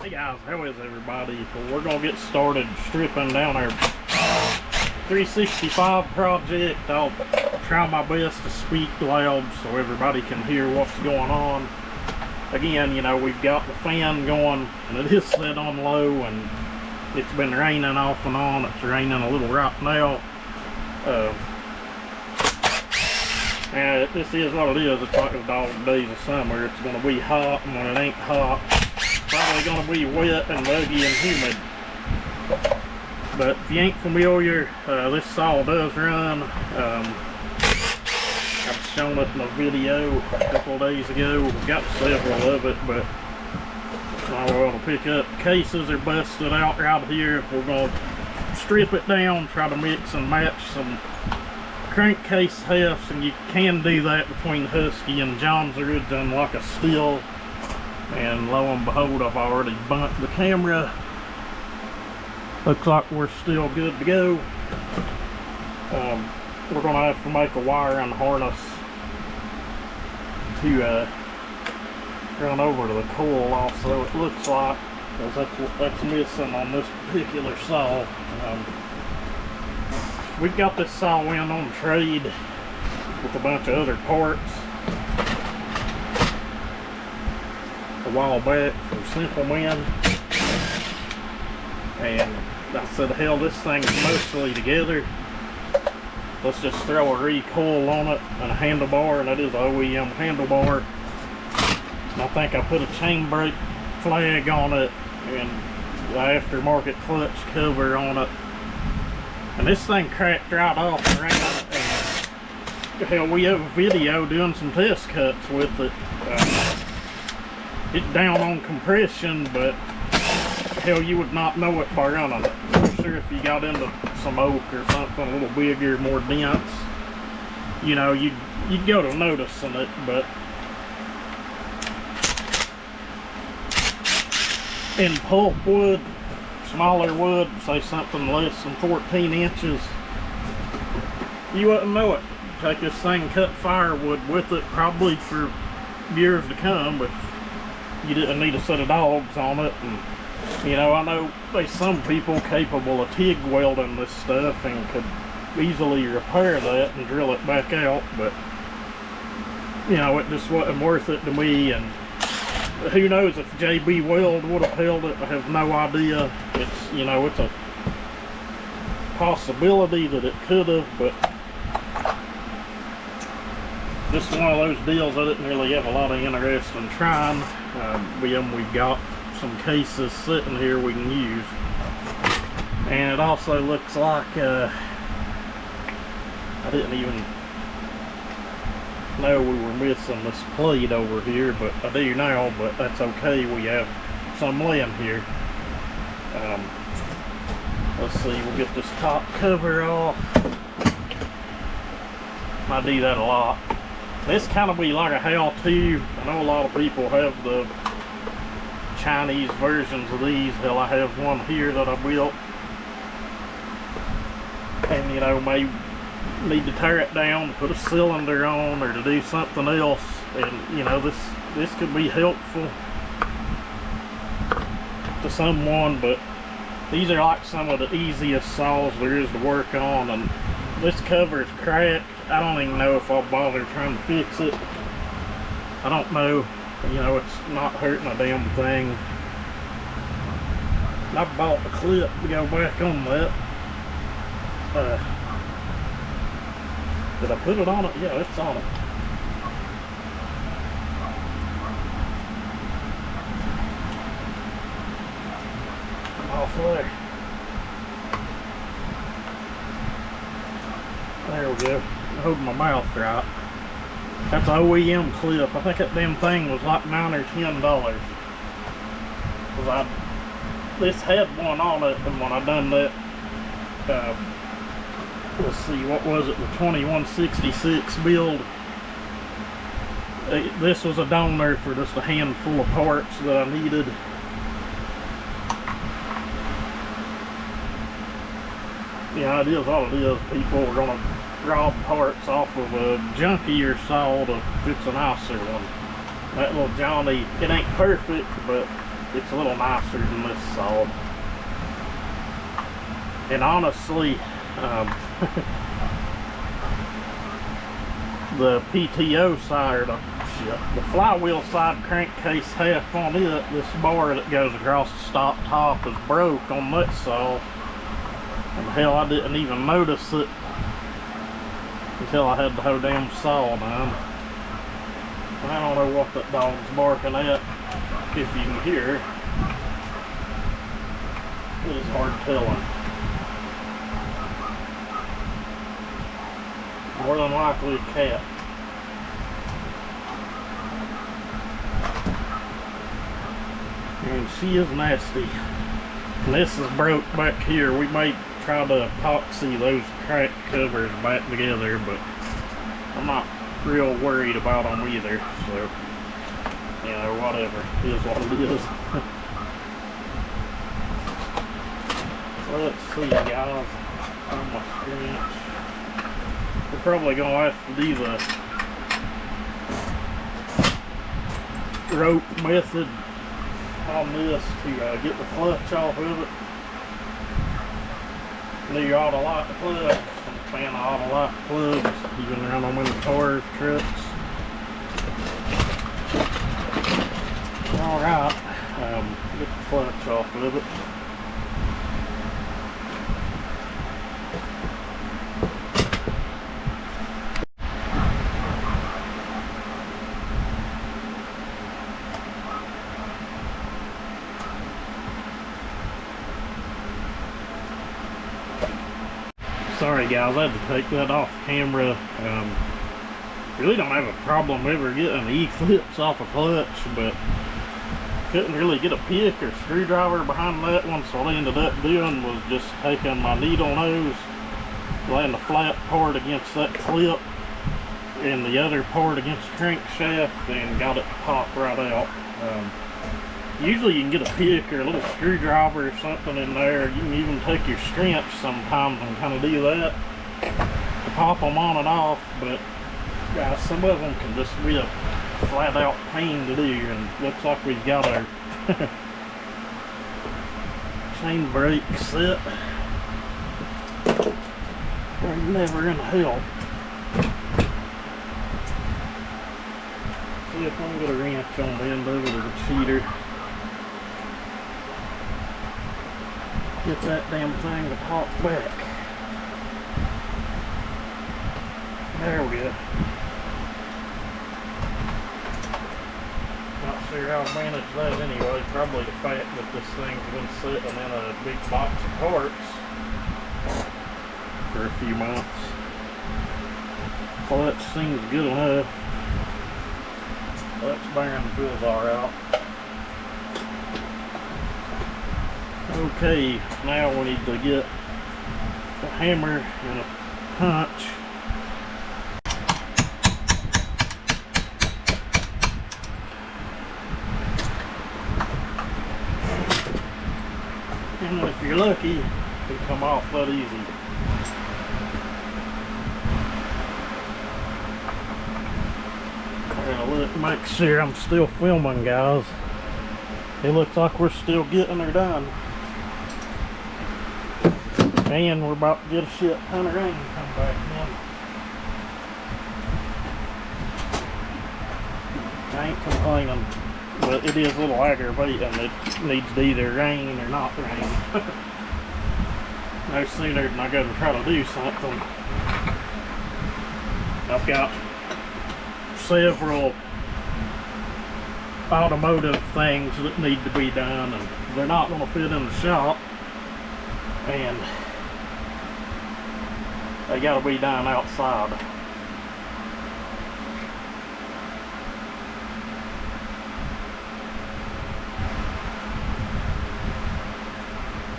Hey guys, how is everybody? Well, we're gonna get started stripping down our 365 project. I'll try my best to speak loud so everybody can hear what's going on. Again, you know, we've got the fan going and it is set on low, and it's been raining off and on. It's raining a little right now. And this is what it is. It's like the dog days of summer. It's going to be hot, and when it ain't hot, it's probably going to be wet and muggy and humid. But if you ain't familiar, this saw does run. I've shown it in a video a couple of days ago. We've got several of it, but I will to pick up. Cases are busted out right here. We're going to strip it down, try to mix and match some crankcase hefts, and you can do that between Husky and John's done like a still. And lo and behold, I've already bumped the camera. Looks like we're still good to go. We're gonna have to make a wiring harness to run over to the coil also, it looks like, because that's missing on this particular saw. We've got this saw in on trade with a bunch of other parts a while back from Simple Man, and I said, hell, this thing is mostly together. Let's just throw a recoil on it and a handlebar, and that is an OEM handlebar. And I think I put a chain brake flag on it and the aftermarket clutch cover on it. And this thing cracked right off around it. And hell, we have a video doing some test cuts with it. It's down on compression, but hell, you would not know it by running it. I'm sure if you got into some oak or something a little bigger, more dense, you know, you'd go to noticing it. But in pulpwood, smaller wood, say something less than 14 inches, you wouldn't know it. Take this thing, cut firewood with it probably for years to come, but you didn't need a set of dogs on it. And you know, I know there's some people capable of TIG welding this stuff and could easily repair that and drill it back out, but you know, it just wasn't worth it to me. And who knows if JB Weld would have held it, I have no idea. It's, you know, it's a possibility that it could have, but just one of those deals I didn't really have a lot of interest in trying. We've got some cases sitting here we can use, and it also looks like I didn't even know we were missing this plate over here, but I do now. But that's okay, we have some laying here. Let's see, we'll get this top cover off. I do that a lot. This kind of be like a how-to. I know a lot of people have the Chinese versions of these. Hell, I have one here that I built, and you know, may need to tear it down, put a cylinder on, or to do something else. And you know, this could be helpful to someone. But these are like some of the easiest saws there is to work on, and this cover is cracked. I don't even know if I'll bother trying to fix it. I don't know. You know, it's not hurting a damn thing. I bought the clip to go back on that. Did I put it on it? Yeah, it's on it. Off there. There we go. I'm holding my mouth right. That's an OEM clip. I think that damn thing was like $9 or $10. This had one on it, and when I done that, let's see, what was it, the 2166 build, this was a donor for just a handful of parts that I needed. Yeah, it is all it is. People are going to rob parts off of a junkier saw to fix a nicer one. That little Johnny, it ain't perfect, but it's a little nicer than this saw. And honestly, the PTO side, the flywheel side crankcase half on it, this bar that goes across the stop top is broke on that saw. And hell, I didn't even notice it until I had the whole damn saw done. I don't know what that dog's barking at, if you can hear. It is hard telling. More than likely a cat. And she is nasty. And this is broke back here. We may try to epoxy those crack covers back together, but I'm not real worried about them either. So, you know, whatever. It is what it is. Let's see, guys. On my screen. We're probably gonna have to do the rope method on this to get the clutch off of it. New auto-lock plugs. I'm a fan of auto-lock plugs, even around them in the cars, trucks. Alright, get the clutch off of it. Sorry guys, I had to take that off camera. Really don't have a problem ever getting the E-clips off a clutch, but couldn't really get a pick or screwdriver behind that one, so what I ended up doing was just taking my needle nose, laying the flat part against that clip and the other part against the crankshaft, and got it to pop right out. Usually you can get a pick or a little screwdriver or something in there. You can even take your wrench sometimes and kind of do that to pop them on and off, but guys, some of them can just be a flat out pain to do, and looks like we've got our chain brake set. They're never gonna help. See if I can get a wrench on the end of it or the cheater. Get that damn thing to pop back. There we go. Not sure how to manage that anyway. Probably the fact that this thing's been sitting in a big box of parts for a few months. Clutch seems good enough. Clutch bearing feels alright. Okay, now we need to get a hammer and a punch. And if you're lucky, it'll come off that easy. I gotta look, make sure I'm still filming, guys. It looks like we're still getting her done. And we're about to get a shit ton of rain come back in. I ain't complaining, but it is a little aggravating. It needs to either rain or not rain. No sooner than I go to try to do something. I've got several automotive things that need to be done, and they're not going to fit in the shop, and they got to be done outside.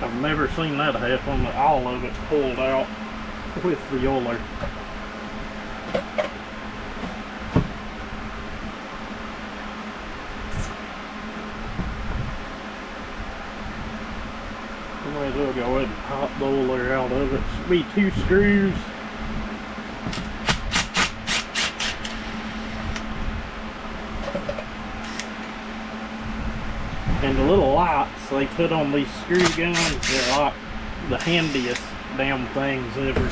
I've never seen that happen, all of it pulled out with the oiler. Might as well go ahead and pop the oiler out of it. Should be 2 screws. And the little lights they put on these screw guns, they're like the handiest damn things ever.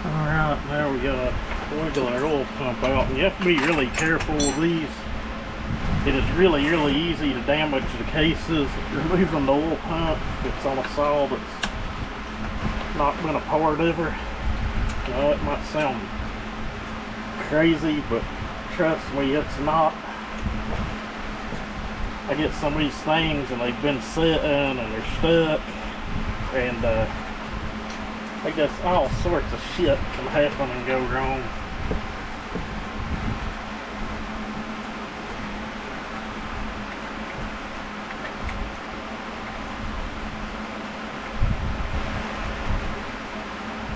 Alright, now we gotta wiggle our oil pump out. And you have to be really careful with these. It is really easy to damage the cases. Removing the oil pump, if it's on a saw that's not been a part ever. You know, it might sound crazy, but trust me, it's not. I get some of these things and they've been sitting and they're stuck, and I guess all sorts of shit can happen and go wrong.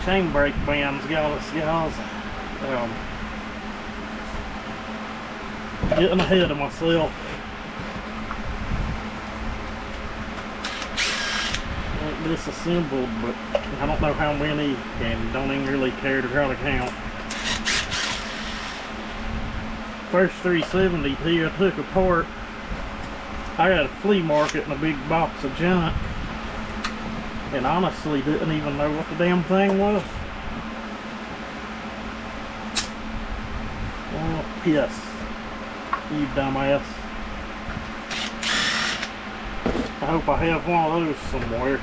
Chain brake bands, guys. Getting ahead of myself. Disassembled, but I don't know how many, and don't even really care to try to count. First 370T I took apart. I got a flea market and a big box of junk, and honestly didn't even know what the damn thing was. Oh, piss. You dumbass. I hope I have one of those somewhere.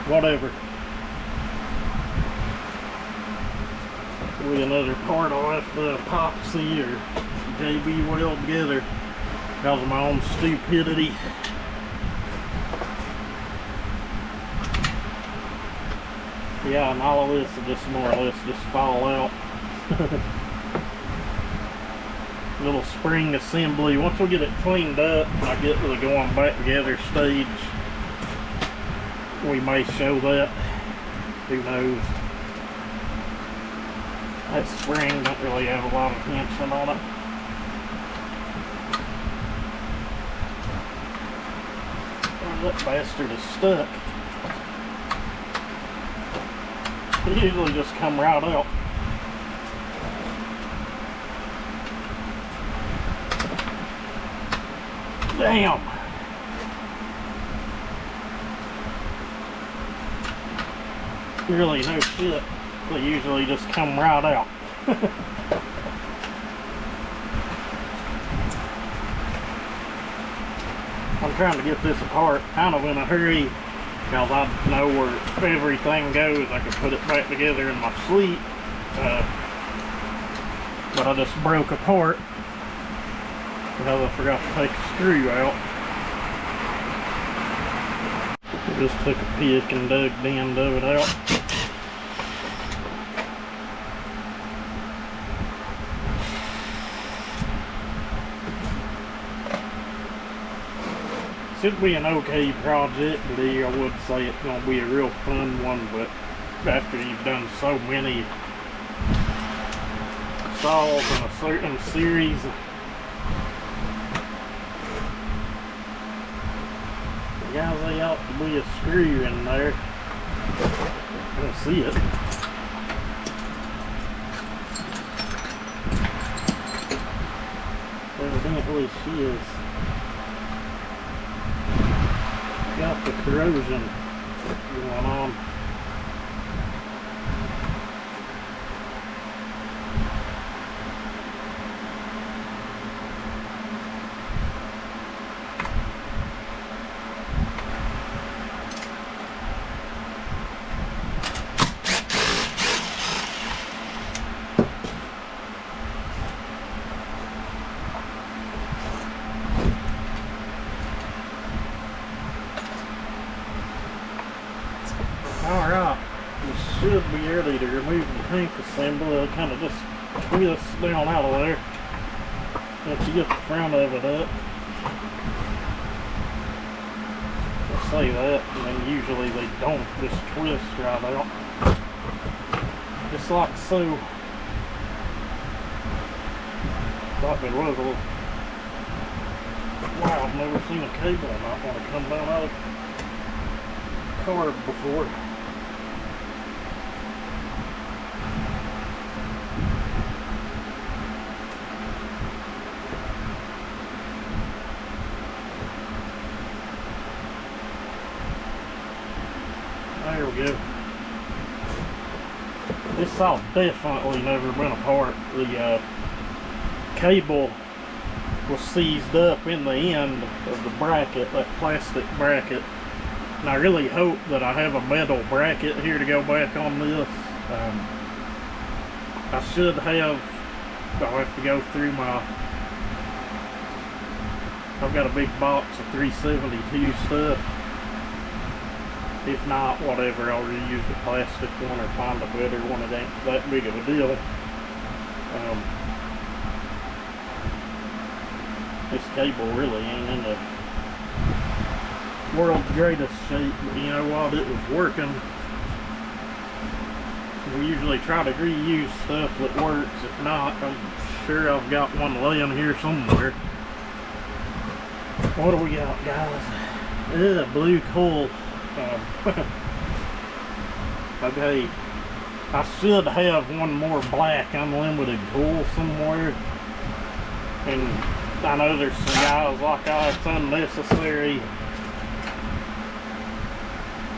Whatever. With another part I'll have to epoxy or JB weld together because of my own stupidity. Yeah, and all of this will just more or less just fall out. Little spring assembly. Once we get it cleaned up, I get to the going back together stage, we may show that. Who knows? That spring don't really have a lot of tension on it. Oh, that bastard is stuck. It usually just come right out. Damn! Really, no shit. They usually just come right out. I'm trying to get this apart kind of in a hurry because I know where everything goes. I can put it back together in my sleep. But I just broke apart because I forgot to take a screw out. I just took a pick and dug the end of it out. Should be an okay project today. I would say it's going to be a real fun one, but after you've done so many saws in a certain series, guys, they ought to be a screw in there. I don't see it. Evidently she is. Got the corrosion going on. Alright, we should be ready to remove the tank assembly. It'll kind of just twist down out of there once you get the front of it up. I'll say that, and then usually they don't just twist right out. Just like so. Thought there was a little... Wow, I've never seen a cable not want to come down out of the car before. This saw definitely never been apart. The cable was seized up in the end of the bracket, that plastic bracket. And I really hope that I have a metal bracket here to go back on this. I should have, I'll have to go through my, I've got a big box of 372 stuff. If not, whatever, I'll reuse the plastic one or find a better one. It ain't that big of a deal. This cable really ain't in the world's greatest shape, but you know what, it was working. We usually try to reuse stuff that works. If not, I'm sure I've got one laying here somewhere. What do we got, guys? Blue coal. Okay, I should have one more black unlimited coal somewhere. And I know there's some guys like, oh, it's unnecessary.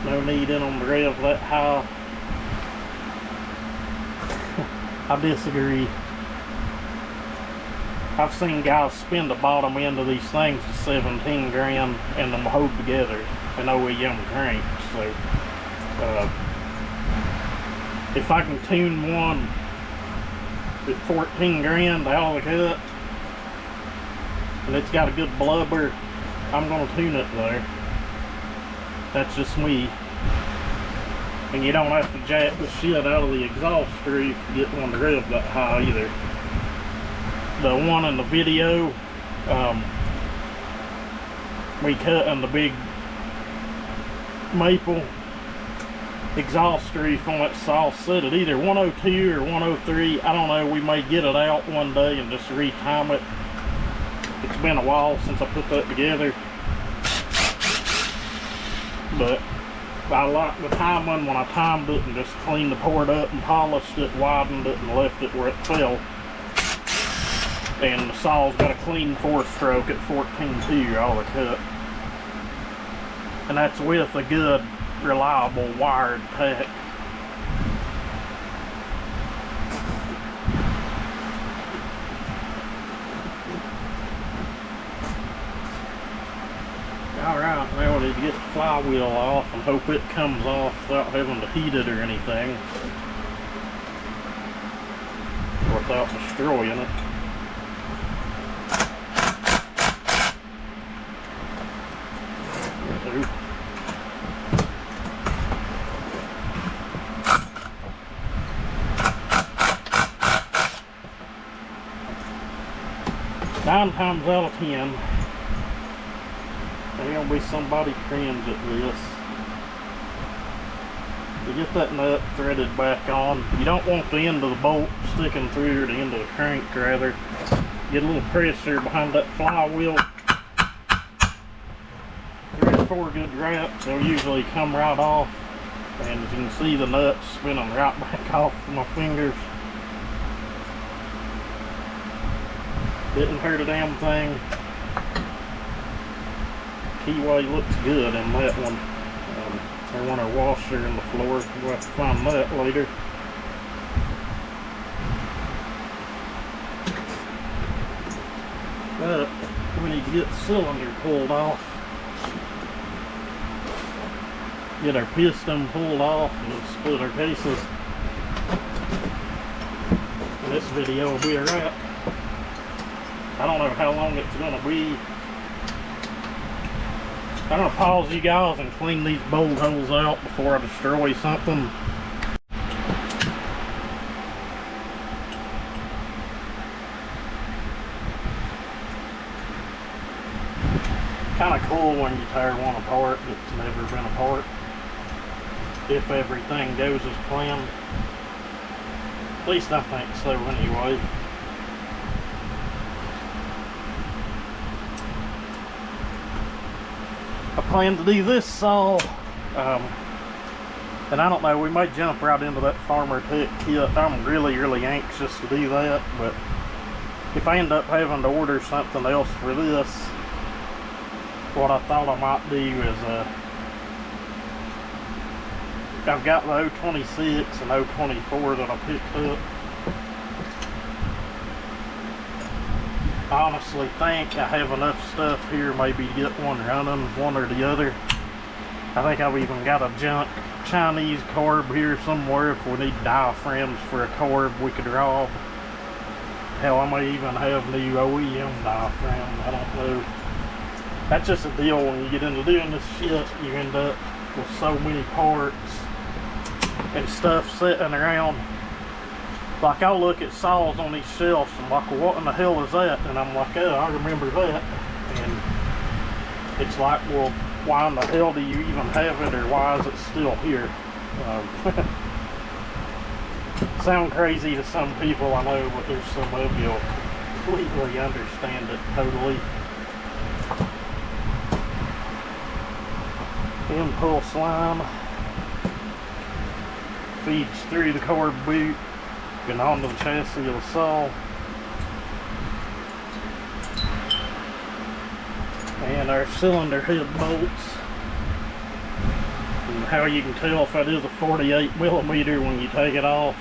No need in them to rev that high. I disagree. I've seen guys spin the bottom end of these things to 17 grand and them hold together and OEM cranks. So if I can tune one at 14 grand out of the cut and it's got a good blubber, I'm gonna tune it there. That's just me. And you don't have to jack the shit out of the exhaust roof to get one to rev that high either. The one in the video, we cut in the big maple exhaust roof on that saw, set at either 102 or 103. I don't know, we may get it out one day and just retime it. It's been a while since I put that together. But I like the timing when I timed it and just cleaned the port up and polished it, widened it, and left it where it fell. And the saw's got a clean 4-stroke at 14.2 all the cut. And that's with a good, reliable wired pack. Alright, now we need to get the flywheel off and hope it comes off without having to heat it or anything. Or without destroying it. Nine times out of 10, there's gonna be somebody cringe at this. To get that nut threaded back on, you don't want the end of the bolt sticking through, or the end of the crank rather. Get a little pressure behind that flywheel. 3 or 4 good raps, they'll usually come right off. And as you can see, the nuts spinning right back off my fingers. Didn't hurt a damn thing. Keyway looks good in that one. There wasn't a washer in the floor. We'll have to find that later. But we need to get the cylinder pulled off. Get our piston pulled off and split our cases. And this video will be a wrap. I don't know how long it's going to be. I'm going to pause you guys and clean these bolt holes out before I destroy something. Kind of cool when you tear one apart that's never been apart. If everything goes as planned. At least I think so anyway. I plan to do this saw, and I don't know, we might jump right into that Farmer Tech kit. I'm really anxious to do that, but if I end up having to order something else for this, what I thought I might do is I've got the 026 and 024 that I picked up. I honestly think I have enough stuff here maybe to get one running, one or the other. I think I've even got a junk Chinese carb here somewhere if we need diaphragms for a carb we could rob. Hell, I may even have new OEM diaphragms, I don't know. That's just a deal when you get into doing this shit, you end up with so many parts and stuff sitting around. Like, I'll look at saws on these shelves and like, well, what in the hell is that? And I'm like, oh, I remember that. And it's like, well, why in the hell do you even have it, or why is it still here? Sound crazy to some people, I know, but there's some of you completely understand it totally. Impulse line feeds through the carb boot and onto the chassis of the saw. And our cylinder head bolts. And how you can tell if that is a 48mm when you take it off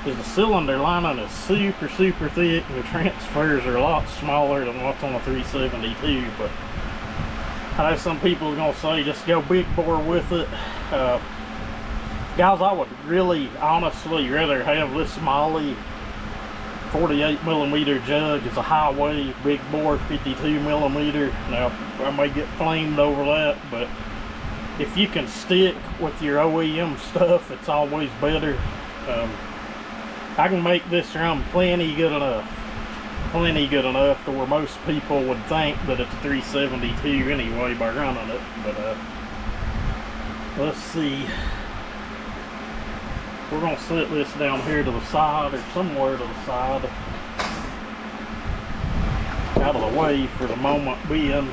is the cylinder lining is super thick, and the transfers are a lot smaller than what's on a 372. But I know some people are going to say just go big bore with it. Guys, I would really honestly rather have this Molly 48mm jug as a highway big bore 52mm. Now, I may get flamed over that, but if you can stick with your OEM stuff, it's always better. I can make this run plenty good enough to where most people would think that it's 372 anyway by running it. But let's see. We're going to set this down here to the side, or somewhere to the side, out of the way for the moment being.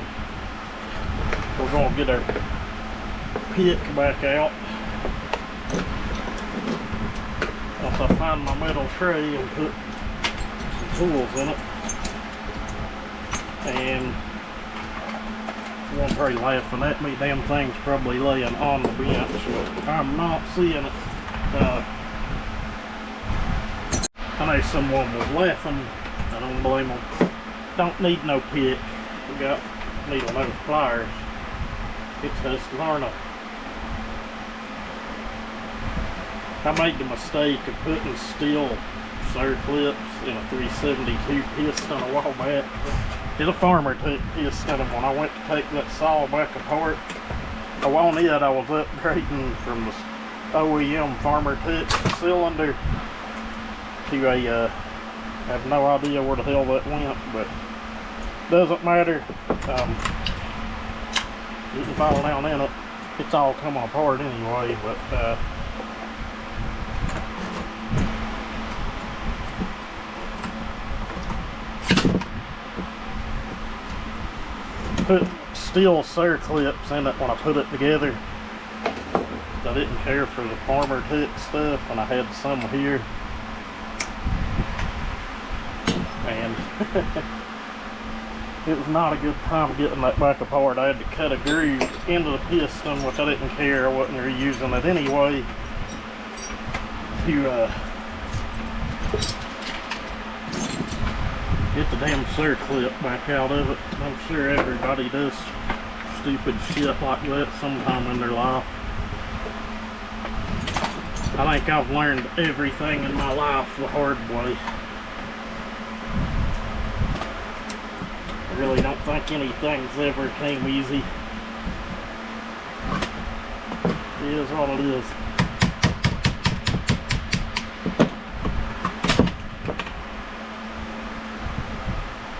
We're going to get our pick back out. Once I find my metal tray and put some tools in it. And one probably laughing at me, damn thing's probably laying on the bench, but I'm not seeing it. I know someone was laughing. I don't blame them. Don't need no pick. We need one of those pliers. It's Husqvarna. I made the mistake of putting steel circlips in a 372 piston a while back. It's a farmer piston, and when I went to take that saw back apart, on it I was upgrading from the OEM farmer tech cylinder to a, I have no idea where the hell that went, but doesn't matter. You can fall down in it. It's all coming apart anyway, but put steel circlips in it when I put it together. I didn't care for the farmer tech stuff, and I had some here. And it was not a good time getting that back apart. I had to cut a groove into the piston, which I didn't care. I wasn't reusing it anyway, to get the damn circlip back out of it. I'm sure everybody does stupid shit like that sometime in their life. I think I've learned everything in my life the hard way. I really don't think anything's ever came easy. It is what it is.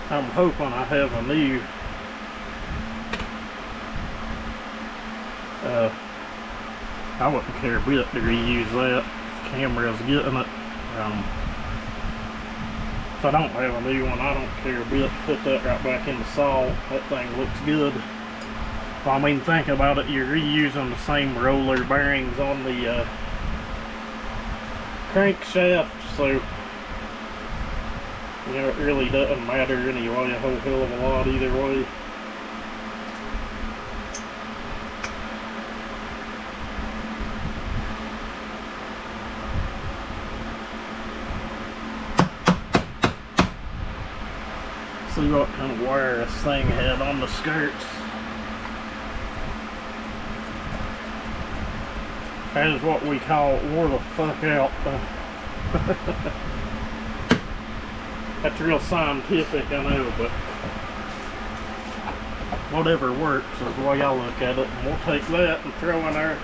I'm hoping I have a new I wouldn't care a bit to reuse that. The camera's getting it. If I don't have a new one, I don't care a bit. Put that right back in the saw. That thing looks good. Well, I mean, think about it. You're reusing the same roller bearings on the crankshaft, so you know, it really doesn't matter anyway a whole hell of a lot either way. see what kind of wire this thing had on the skirts. That is what we call wore the fuck out. That's real scientific, I know, but whatever works is the way I look at it. And we'll take that and throw in our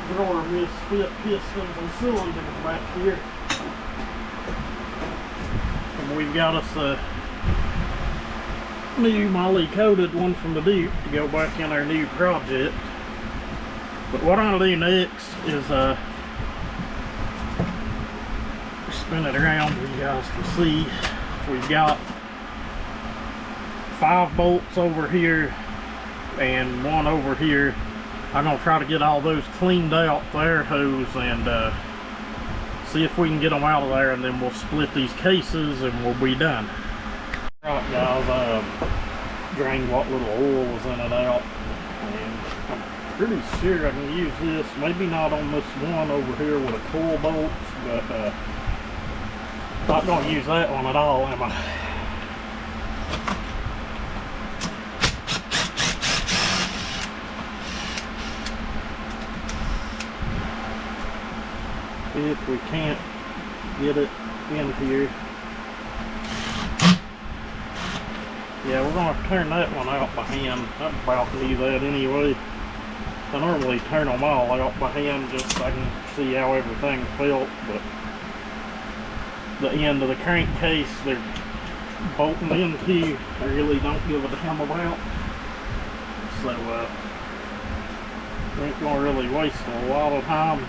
drawer misfit pistons and cylinders back here. And we've got us a new moly coated one from the Duke to go back in our new project. But what I'm gonna do next is spin it around so you guys can see. We've got 5 bolts over here and 1 over here. I'm gonna try to get all those cleaned out, the air hose, and see if we can get them out of there, and then we'll split these cases and we'll be done. Right guys, drained what little oil was in it out, and I'm pretty sure I can use this, maybe not on this one over here with the coil bolts, but not going to use that one at all, am I? If we can't get it in here. Yeah, we're going to have to turn that one out by hand. I'm about to do that anyway. I normally turn them all out by hand just so I can see how everything felt, but the end of the crankcase they're bolting into, I really don't give a damn about. So we ain't going to really waste a lot of time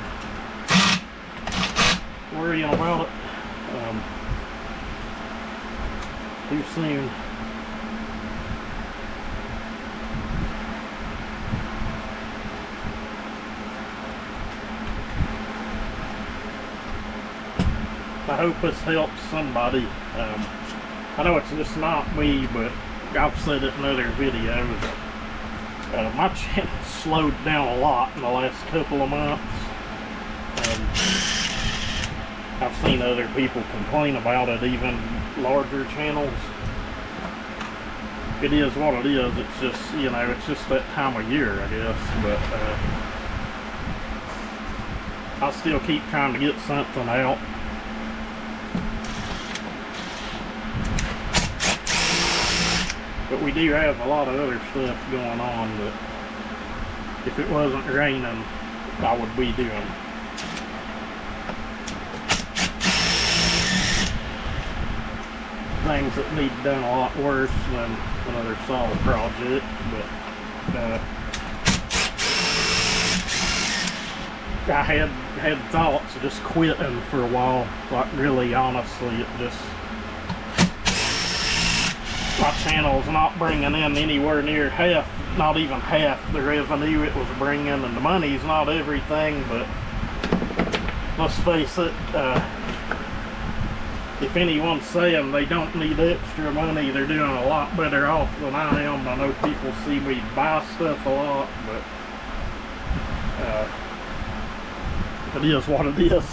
worrying about it too soon. I hope this helps somebody. I know it's just not me, but I've said it in other videos. My channel slowed down a lot in the last couple of months. I've seen other people complain about it, even larger channels. It is what it is. It's just, you know, it's just that time of year, I guess. But I still keep trying to get something out. But we do have a lot of other stuff going on that if it wasn't raining, I would be doing. Things that need done a lot worse than another saw project, but I had thoughts of just quitting for a while. Like, really, honestly, it just, my channel's not bringing in anywhere near half, not even half the revenue it was bringing, and the money's not everything, but let's face it, if anyone's saying they don't need extra money, they're doing a lot better off than I am. I know people see me buy stuff a lot, but it is what it is.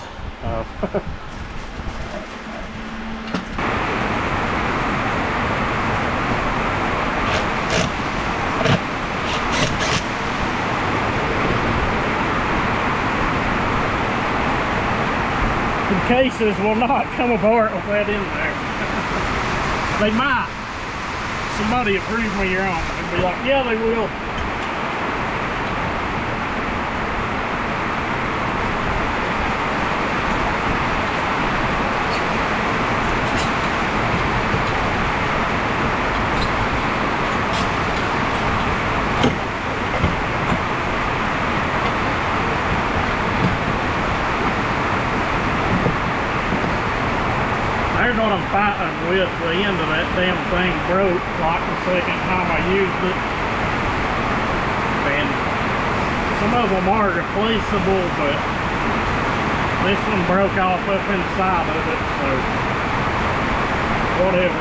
Cases will not come apart with that in there. They might. Somebody will prove me wrong and be like, yeah, they will. There's what I'm fighting with. The end of that damn thing broke like the second time I used it. And some of them are replaceable, but this one broke off up inside of it, so whatever.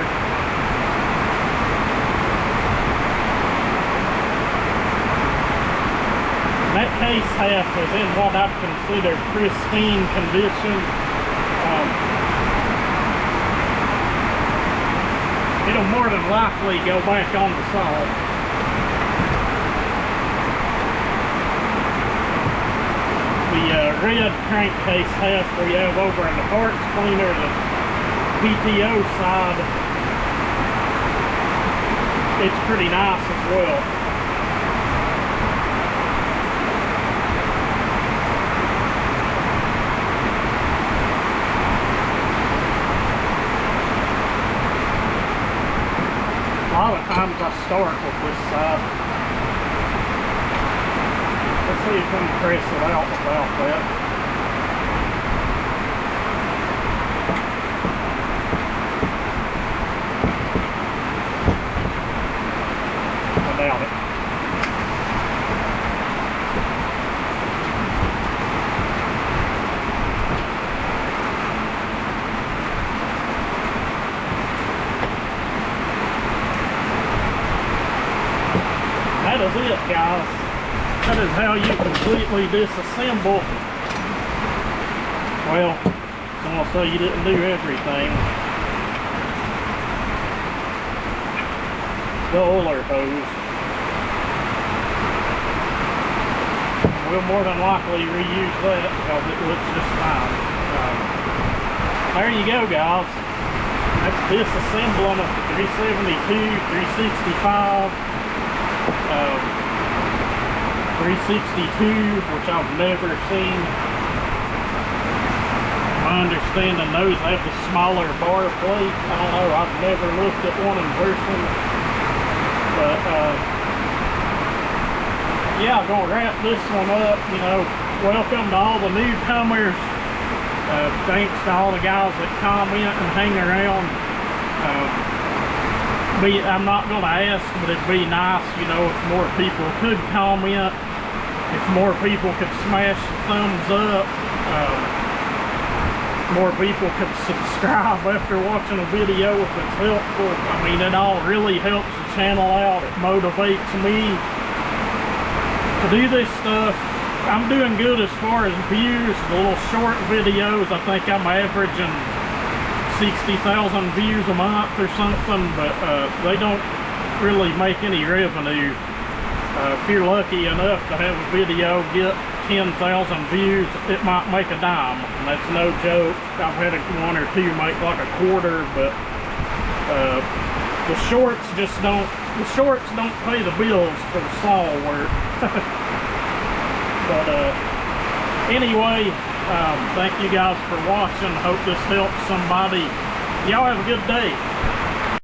That case half is in what I'd consider pristine condition. It'll more than likely go back on the saw. The red crankcase house we have over in the parts cleaner, the PTO side, it's pretty nice as well. A lot of times I start with this side. Let's see if we can press it out without that. I doubt it. That is it, guys. That is how you completely disassemble. Well, I'm gonna say you didn't do everything. The oiler hose. We'll more than likely reuse that because it looks just fine. There you go, guys. That's disassembling a 372, 365. 362, which I've never seen. My understanding those have the smaller bar plate. I don't know, I've never looked at one in person. But yeah, I'm gonna wrap this one up. You know, welcome to all the newcomers. Thanks to all the guys that comment and hang around. I'm not going to ask, but it'd be nice, you know, if more people could comment, if more people could smash the thumbs up, more people could subscribe after watching a video if it's helpful. I mean, it all really helps the channel out. It motivates me to do this stuff. I'm doing good as far as views. The little short videos, I think I'm averaging 60,000 views a month or something, but they don't really make any revenue. If you're lucky enough to have a video get 10,000 views, it might make a dime, and that's no joke. I've had one or two make like a quarter, but the shorts don't pay the bills for the saw work. But anyway, thank you guys for watching. Hope this helps somebody. Y'all have a good day.